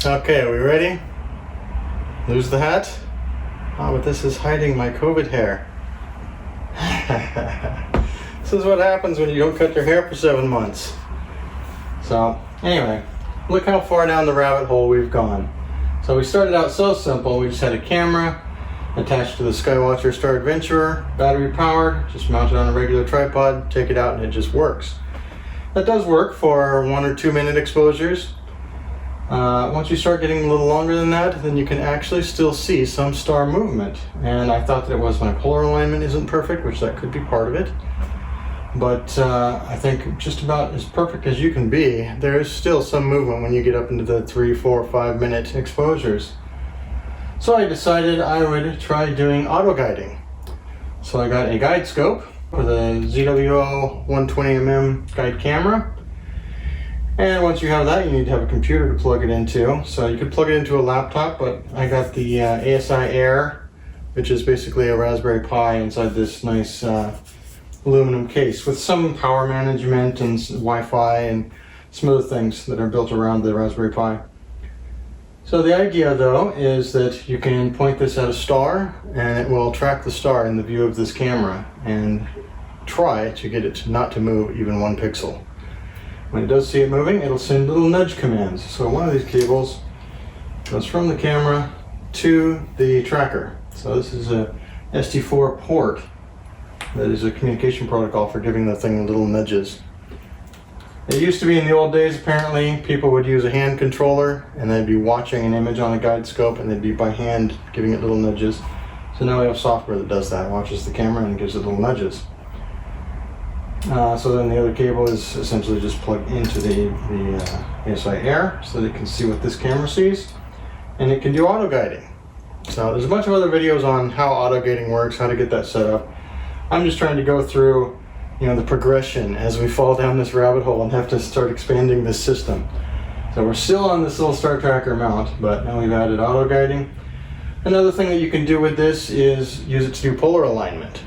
Okay, are we ready? Lose the hat? Oh, but this is hiding my COVID hair. This is what happens when you don't cut your hair for 7 months. So, anyway, look how far down the rabbit hole we've gone. So we started out so simple. We just had a camera attached to the Skywatcher Star Adventurer, battery powered, just mount it on a regular tripod, take it out and it just works. That does work for 1 or 2 minute exposures. Once you start getting a little longer than that, then you can actually still see some star movement. And I thought that it was my polar alignment isn't perfect, which that could be part of it. But I think just about as perfect as you can be, there is still some movement when you get up into the 3, 4, 5 minute exposures. So I decided I would try doing auto guiding. So I got a guide scope with a ZWO 120mm guide camera. And once you have that, you need to have a computer to plug it into. So you could plug it into a laptop, but I got the ASI Air, which is basically a Raspberry Pi inside this nice aluminum case with some power management and Wi-Fi and some other things that are built around the Raspberry Pi. So the idea though is that you can point this at a star and it will track the star in the view of this camera and try to get it not to move even 1 pixel. When it does see it moving, it'll send little nudge commands. So one of these cables goes from the camera to the tracker. So this is a ST4 port that is a communication protocol for giving the thing little nudges. It used to be in the old days, apparently, people would use a hand controller and they'd be watching an image on a guide scope and they'd be by hand giving it little nudges. So now we have software that does that, watches the camera and gives it little nudges. So then the other cable is essentially just plugged into the ASI Air so that it can see what this camera sees, and it can do auto guiding. So there's a bunch of other videos on how auto guiding works, how to get that set up. I'm just trying to go through, the progression as we fall down this rabbit hole and have to start expanding this system. So we're still on this little star tracker mount, but now we've added auto guiding. Another thing that you can do with this is use it to do polar alignment.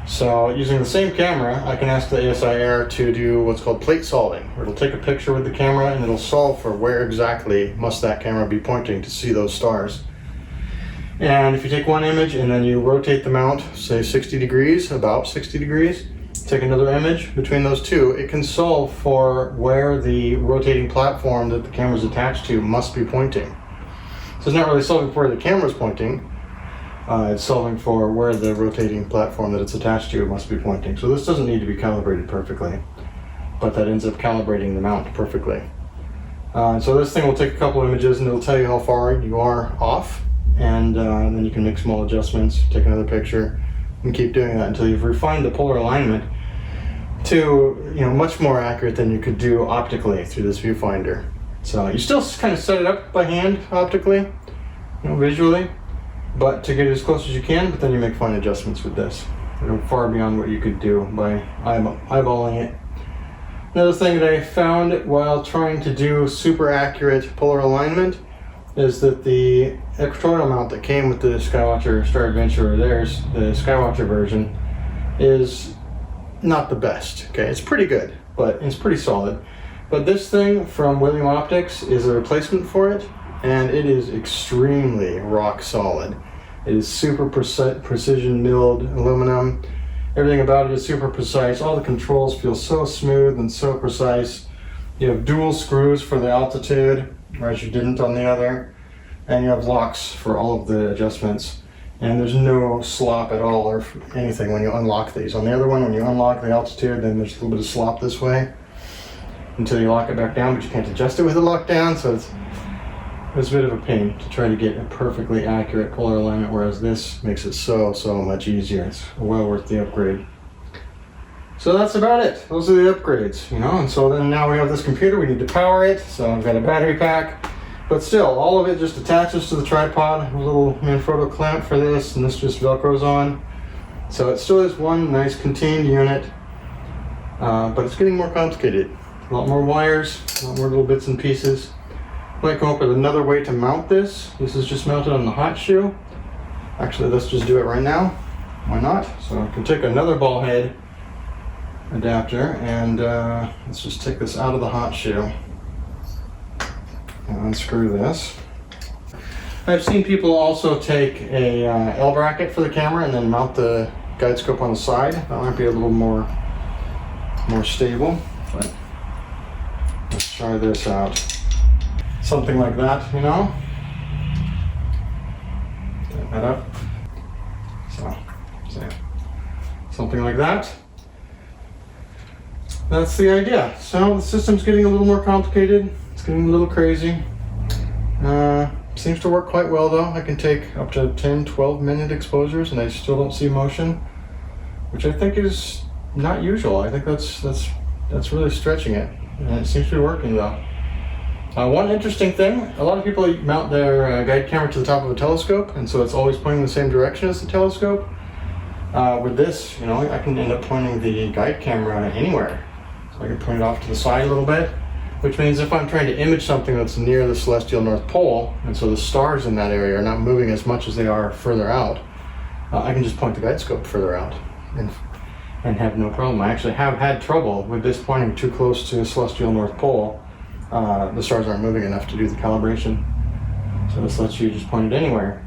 So using the same camera, I can ask the ASI Air to do what's called plate solving, where it'll take a picture with the camera and it'll solve for where exactly must that camera be pointing to see those stars. And if you take one image and then you rotate the mount, say 60 degrees, about 60 degrees, take another image between those two, it can solve for where the rotating platform that the camera is attached to must be pointing. So it's not really solving for where the camera is pointing, it's solving for where the rotating platform that it's attached to must be pointing. So this doesn't need to be calibrated perfectly, but that ends up calibrating the mount perfectly. So this thing will take a couple images and it'll tell you how far you are off, and then you can make small adjustments, take another picture, and keep doing that until you've refined the polar alignment to much more accurate than you could do optically through this viewfinder. So you still kind of set it up by hand optically, visually, but to get it as close as you can, but then you make fine adjustments with this. Far beyond what you could do by eyeballing it. Another thing that I found while trying to do super accurate polar alignment is that the equatorial mount that came with the Skywatcher Star Adventurer, the Skywatcher version, is not the best. Okay, it's pretty good, but it's pretty solid. But this thing from William Optics is a replacement for it, and it is extremely rock solid. It is super precision milled aluminum. Everything about it is super precise. All the controls feel so smooth and so precise. You have dual screws for the altitude, whereas you didn't on the other. And you have locks for all of the adjustments. And there's no slop at all or anything when you unlock these. On the other one, when you unlock the altitude, then there's a little bit of slop this way until you lock it back down, but you can't adjust it with the lockdown, so it's a bit of a pain to try to get a perfectly accurate polar alignment, whereas this makes it so much easier. It's well worth the upgrade. So that's about it. Those are the upgrades, and so then now we have this computer, we need to power it, so I've got a battery pack, but still, all of it just attaches to the tripod, a little Manfrotto clamp for this, and this just Velcros on. So it still is one nice contained unit, but it's getting more complicated. A lot more wires, a lot more little bits and pieces. Might come up with another way to mount this. This is just mounted on the hot shoe. Actually, let's just do it right now. Why not? So I can take another ball head adapter and let's just take this out of the hot shoe. and unscrew this. I've seen people also take a L bracket for the camera and then mount the guide scope on the side. That might be a little more stable, but let's try this out. Something like that, you know? Get that up. So something like that. That's the idea. So the system's getting a little more complicated. It's getting a little crazy. Seems to work quite well though. I can take up to 10-12 minute exposures and I still don't see motion, which I think is not usual. I think that's really stretching it, and it seems to be working though. One interesting thing, a lot of people mount their guide camera to the top of a telescope, and so it's always pointing the same direction as the telescope. With this, you know, I can end up pointing the guide camera anywhere. So I can point it off to the side a little bit, which means if I'm trying to image something that's near the celestial North Pole, and so the stars in that area are not moving as much as they are further out, I can just point the guide scope further out and have no problem. I actually have had trouble with this pointing too close to the celestial North Pole. The stars aren't moving enough to do the calibration. So this lets you just point it anywhere.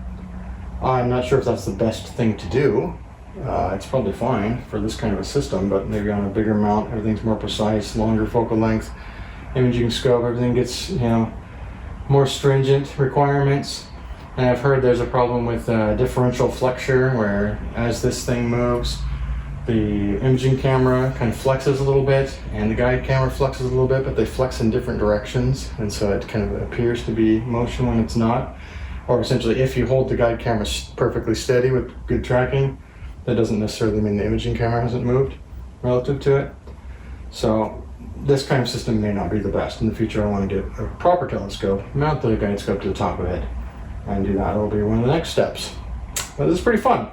I'm not sure if that's the best thing to do. It's probably fine for this kind of a system, but maybe on a bigger mount, everything's more precise, longer focal length, imaging scope, everything gets, you know, more stringent requirements. And I've heard there's a problem with differential flexure, where as this thing moves, the imaging camera kind of flexes a little bit and the guide camera flexes a little bit, but they flex in different directions, and so it kind of appears to be motion when it's not. Or essentially, if you hold the guide camera perfectly steady with good tracking, that doesn't necessarily mean the imaging camera hasn't moved relative to it. So this kind of system may not be the best. In the future, I want to get a proper telescope, mount the guide scope to the top of it, and do that. It'll be one of the next steps. But this is pretty fun.